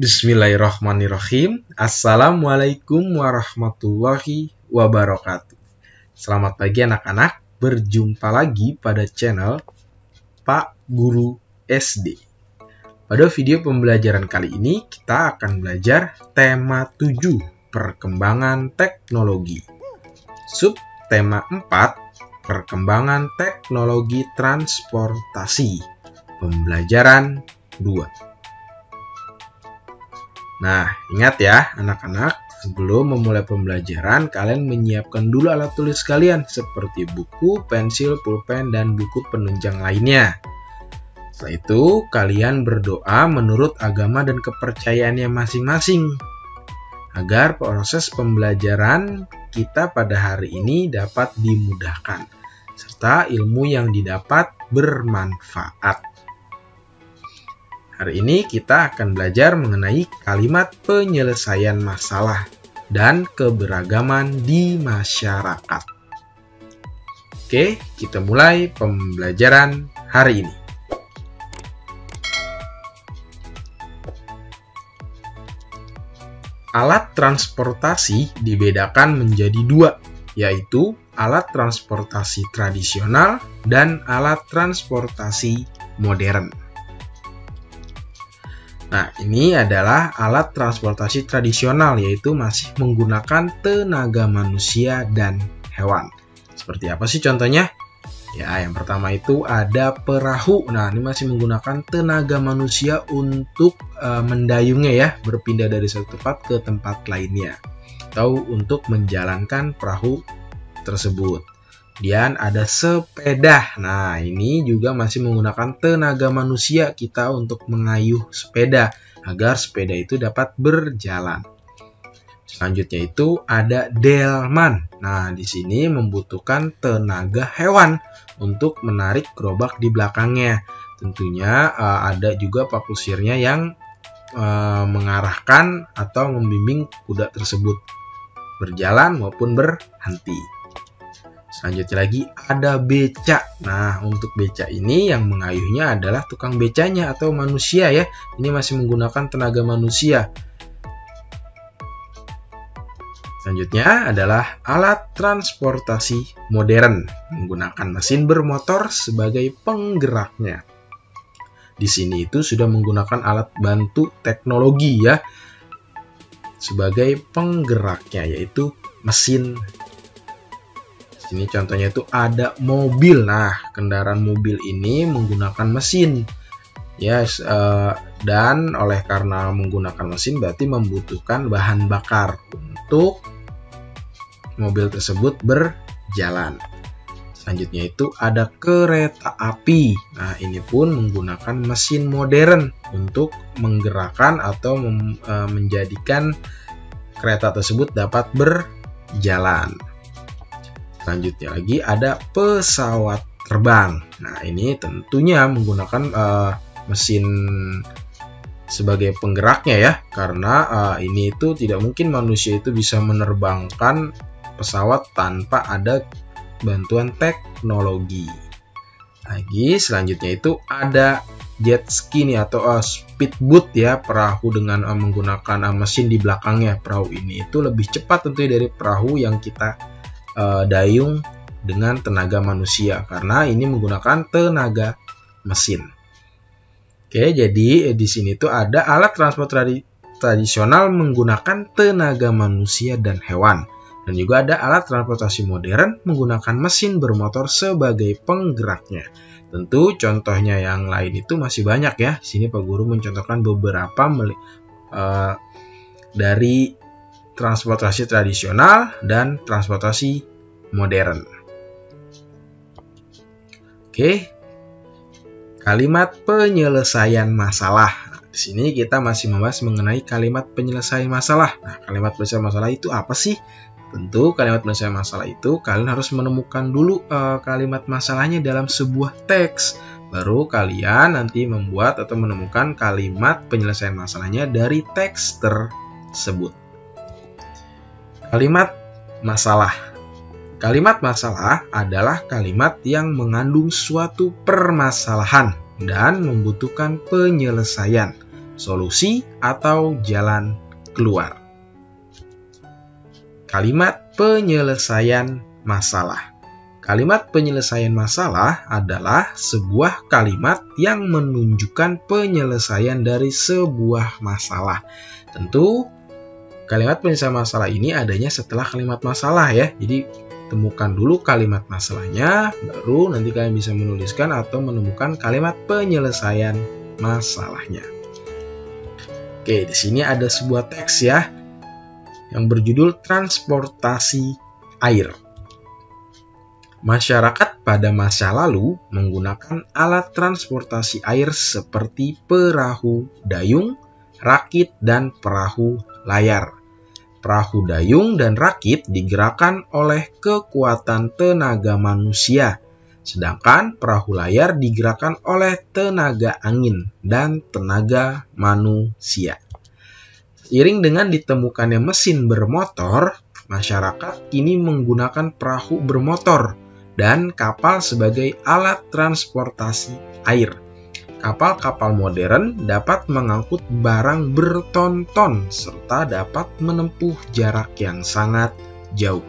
Bismillahirrahmanirrahim. Assalamualaikum warahmatullahi wabarakatuh. Selamat pagi anak-anak. Berjumpa lagi pada channel Pak Guru SD. Pada video pembelajaran kali ini kita akan belajar tema 7, perkembangan teknologi. Sub tema 4, perkembangan teknologi transportasi. Pembelajaran 2. Nah, ingat ya anak-anak, sebelum memulai pembelajaran, kalian menyiapkan dulu alat tulis kalian seperti buku, pensil, pulpen, dan buku penunjang lainnya. Setelah itu, kalian berdoa menurut agama dan kepercayaannya masing-masing, agar proses pembelajaran kita pada hari ini dapat dimudahkan, serta ilmu yang didapat bermanfaat. Hari ini kita akan belajar mengenai kalimat penyelesaian masalah dan keberagaman di masyarakat. Oke, kita mulai pembelajaran hari ini. Alat transportasi dibedakan menjadi dua, yaitu alat transportasi tradisional dan alat transportasi modern. Nah, ini adalah alat transportasi tradisional, yaitu masih menggunakan tenaga manusia dan hewan. Seperti apa sih contohnya? Ya, yang pertama itu ada perahu. Nah, ini masih menggunakan tenaga manusia untuk mendayungnya ya, berpindah dari satu tempat ke tempat lainnya, atau untuk menjalankan perahu tersebut. Kemudian ada sepeda. Nah, ini juga masih menggunakan tenaga manusia kita untuk mengayuh sepeda agar sepeda itu dapat berjalan. Selanjutnya itu ada delman. Nah, di sini membutuhkan tenaga hewan untuk menarik gerobak di belakangnya. Tentunya ada juga pakusirnya yang mengarahkan atau membimbing kuda tersebut berjalan maupun berhenti. Selanjutnya lagi ada beca. Nah, untuk beca ini yang mengayuhnya adalah tukang becanya atau manusia ya. Ini masih menggunakan tenaga manusia. Selanjutnya adalah alat transportasi modern, menggunakan mesin bermotor sebagai penggeraknya. Di sini itu sudah menggunakan alat bantu teknologi ya sebagai penggeraknya, yaitu mesin. Ini contohnya itu ada mobil. Nah, kendaraan mobil ini menggunakan mesin. Yes, dan oleh karena menggunakan mesin berarti membutuhkan bahan bakar untuk mobil tersebut berjalan. Selanjutnya itu ada kereta api. Nah, ini pun menggunakan mesin modern untuk menggerakkan atau menjadikan kereta tersebut dapat berjalan. Selanjutnya lagi ada pesawat terbang. Nah, ini tentunya menggunakan mesin sebagai penggeraknya ya, karena ini itu tidak mungkin manusia itu bisa menerbangkan pesawat tanpa ada bantuan teknologi. Lagi selanjutnya itu ada jet ski nih atau speedboat ya, perahu dengan menggunakan mesin di belakangnya. Perahu ini itu lebih cepat tentunya dari perahu yang kita dayung dengan tenaga manusia, karena ini menggunakan tenaga mesin. Oke, jadi di sini tuh ada alat transport tradisional menggunakan tenaga manusia dan hewan, dan juga ada alat transportasi modern menggunakan mesin bermotor sebagai penggeraknya. Tentu contohnya yang lain itu masih banyak ya. Di sini Pak Guru mencontohkan beberapa dari transportasi tradisional dan transportasi modern. Oke, kalimat penyelesaian masalah. Nah, di sini kita masih membahas mengenai kalimat penyelesaian masalah. Nah, kalimat penyelesaian masalah itu apa sih? Tentu kalimat penyelesaian masalah itu kalian harus menemukan dulu kalimat masalahnya dalam sebuah teks. Baru kalian nanti membuat atau menemukan kalimat penyelesaian masalahnya dari teks tersebut. Kalimat masalah. Kalimat masalah adalah kalimat yang mengandung suatu permasalahan dan membutuhkan penyelesaian. solusi atau jalan keluar. Kalimat penyelesaian masalah. Kalimat penyelesaian masalah adalah sebuah kalimat yang menunjukkan penyelesaian dari sebuah masalah. Tentu, kalimat penyelesaian masalah ini adanya setelah kalimat masalah ya. Jadi, temukan dulu kalimat masalahnya, baru nanti kalian bisa menuliskan atau menemukan kalimat penyelesaian masalahnya. Oke, di sini ada sebuah teks ya, yang berjudul transportasi air. Masyarakat pada masa lalu menggunakan alat transportasi air seperti perahu dayung, rakit, dan perahu layar. Perahu dayung dan rakit digerakkan oleh kekuatan tenaga manusia, sedangkan perahu layar digerakkan oleh tenaga angin dan tenaga manusia. Seiring dengan ditemukannya mesin bermotor, masyarakat kini menggunakan perahu bermotor dan kapal sebagai alat transportasi air. Kapal-kapal modern dapat mengangkut barang berton-ton serta dapat menempuh jarak yang sangat jauh.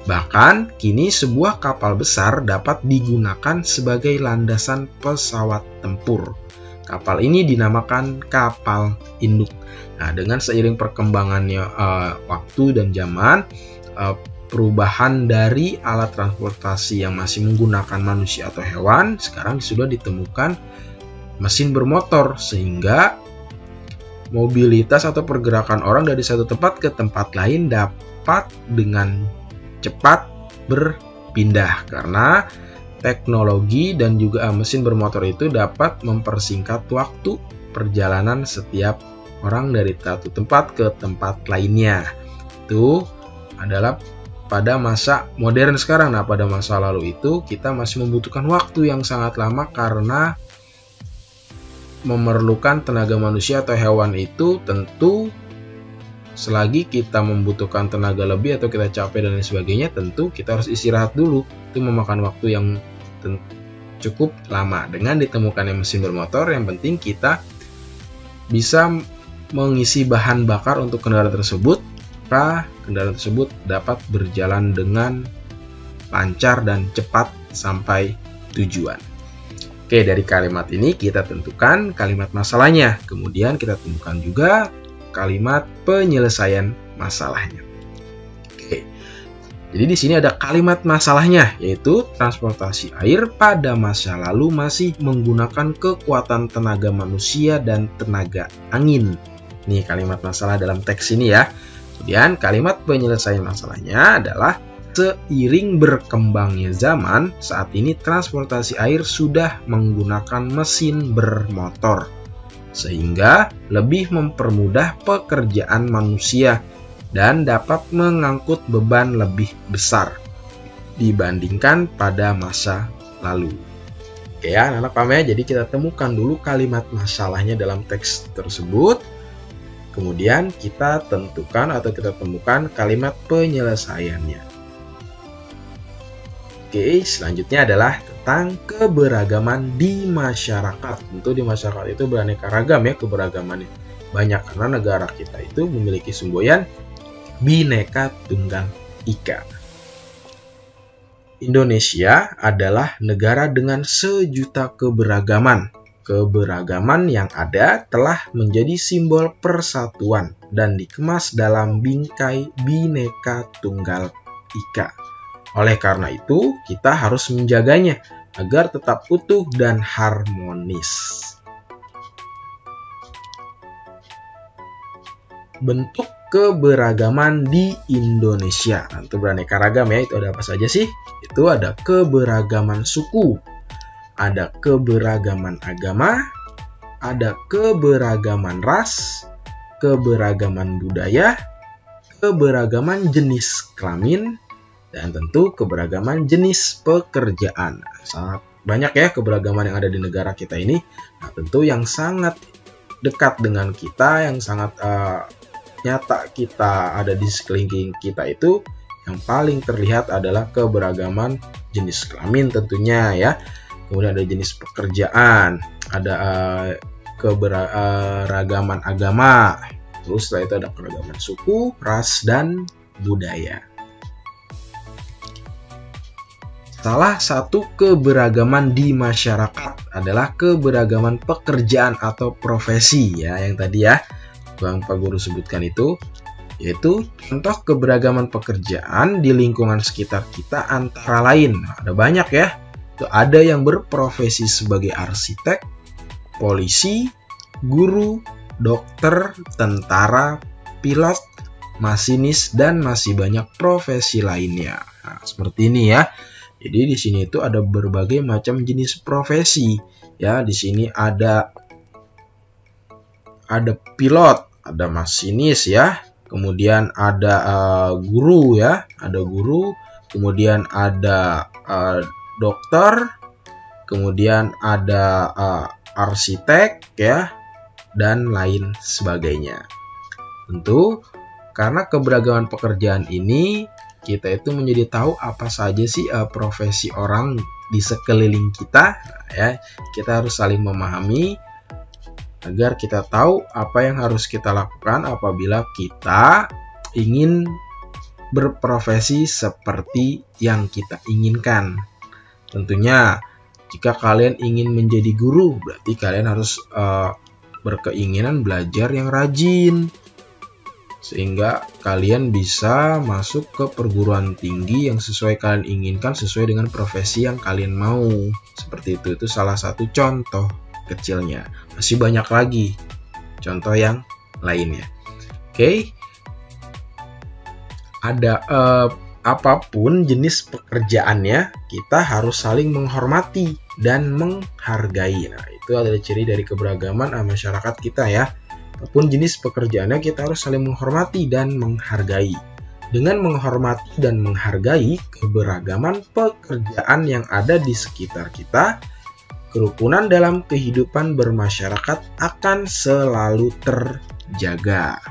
Bahkan, kini sebuah kapal besar dapat digunakan sebagai landasan pesawat tempur. Kapal ini dinamakan kapal induk. Nah, dengan seiring perkembangannya waktu dan zaman, perubahan dari alat transportasi yang masih menggunakan manusia atau hewan, sekarang sudah ditemukan mesin bermotor, sehingga mobilitas atau pergerakan orang dari satu tempat ke tempat lain dapat dengan cepat berpindah, karena teknologi dan juga mesin bermotor itu dapat mempersingkat waktu perjalanan setiap orang dari satu tempat ke tempat lainnya. Itu adalah pada masa modern sekarang. Nah, pada masa lalu itu kita masih membutuhkan waktu yang sangat lama karena memerlukan tenaga manusia atau hewan itu tentu selagi kita membutuhkan tenaga lebih atau kita capek dan lain sebagainya, tentu kita harus istirahat dulu. Itu memakan waktu yang cukup lama. Dengan ditemukannya mesin bermotor, yang penting kita bisa mengisi bahan bakar untuk kendaraan tersebut, maka kendaraan tersebut dapat berjalan dengan lancar dan cepat sampai tujuan. Oke, dari kalimat ini kita tentukan kalimat masalahnya. Kemudian kita temukan juga kalimat penyelesaian masalahnya. Oke. Jadi di sini ada kalimat masalahnya, yaitu transportasi air pada masa lalu masih menggunakan kekuatan tenaga manusia dan tenaga angin. Nih kalimat masalah dalam teks ini ya. Kemudian kalimat penyelesaian masalahnya adalah seiring berkembangnya zaman, saat ini transportasi air sudah menggunakan mesin bermotor, sehingga lebih mempermudah pekerjaan manusia dan dapat mengangkut beban lebih besar dibandingkan pada masa lalu. Oke ya, anak-anak paham ya? Jadi kita temukan dulu kalimat masalahnya dalam teks tersebut. Kemudian kita tentukan atau kita temukan kalimat penyelesaiannya. Oke, selanjutnya adalah tentang keberagaman di masyarakat. Tentu di masyarakat itu beraneka ragam ya keberagamannya. Banyak karena negara kita itu memiliki semboyan Bhinneka Tunggal Ika. Indonesia adalah negara dengan sejuta keberagaman. Keberagaman yang ada telah menjadi simbol persatuan dan dikemas dalam bingkai Bhinneka Tunggal Ika. Oleh karena itu, kita harus menjaganya agar tetap utuh dan harmonis. Bentuk keberagaman di Indonesia. Itu beraneka ragam ya, itu ada apa saja sih? Itu ada keberagaman suku, ada keberagaman agama, ada keberagaman ras, keberagaman budaya, keberagaman jenis kelamin, dan tentu keberagaman jenis pekerjaan. Sangat banyak ya keberagaman yang ada di negara kita ini. Nah, tentu yang sangat dekat dengan kita, yang sangat nyata kita ada di sekeliling kita itu, yang paling terlihat adalah keberagaman jenis kelamin tentunya ya. Kemudian ada jenis pekerjaan, ada keberagaman agama. Terus setelah itu ada keragaman suku, ras, dan budaya. Salah satu keberagaman di masyarakat adalah keberagaman pekerjaan atau profesi, ya, yang tadi ya Pak Guru sebutkan itu, yaitu contoh keberagaman pekerjaan di lingkungan sekitar kita antara lain. Ada banyak ya. Ada yang berprofesi sebagai arsitek, polisi, guru, dokter, tentara, pilot, masinis, dan masih banyak profesi lainnya. Nah, seperti ini ya. Jadi di sini itu ada berbagai macam jenis profesi. Ya, di sini ada pilot, ada masinis ya. Kemudian ada guru ya, ada guru. Kemudian ada dokter. Kemudian ada arsitek ya, dan lain sebagainya. Tentu karena keberagaman pekerjaan ini, kita itu menjadi tahu apa saja sih profesi orang di sekeliling kita. Ya, kita harus saling memahami agar kita tahu apa yang harus kita lakukan apabila kita ingin berprofesi seperti yang kita inginkan. Tentunya jika kalian ingin menjadi guru, berarti kalian harus berkeinginan belajar yang rajin, sehingga kalian bisa masuk ke perguruan tinggi yang sesuai kalian inginkan, sesuai dengan profesi yang kalian mau. Seperti itu salah satu contoh kecilnya. Masih banyak lagi contoh yang lainnya. Oke. Ada apapun jenis pekerjaannya, kita harus saling menghormati dan menghargai. Nah, itu adalah ciri dari keberagaman masyarakat kita ya. Apapun jenis pekerjaannya, kita harus saling menghormati dan menghargai. Dengan menghormati dan menghargai keberagaman pekerjaan yang ada di sekitar kita, kerukunan dalam kehidupan bermasyarakat akan selalu terjaga.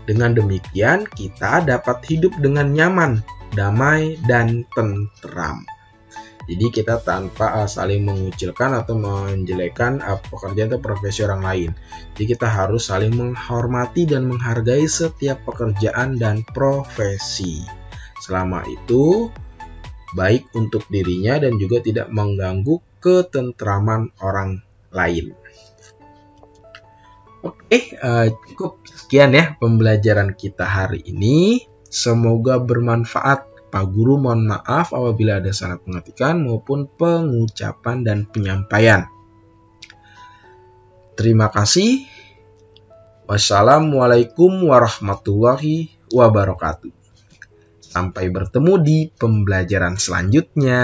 Dengan demikian, kita dapat hidup dengan nyaman, damai, dan tentram. Jadi kita tanpa saling mengucilkan atau menjelekkan pekerjaan atau profesi orang lain. Jadi kita harus saling menghormati dan menghargai setiap pekerjaan dan profesi. Selama itu baik untuk dirinya dan juga tidak mengganggu ketentraman orang lain. Oke, cukup sekian ya pembelajaran kita hari ini. Semoga bermanfaat. Pak Guru mohon maaf apabila ada salah pengetikan maupun pengucapan dan penyampaian. Terima kasih. Wassalamualaikum warahmatullahi wabarakatuh. Sampai bertemu di pembelajaran selanjutnya.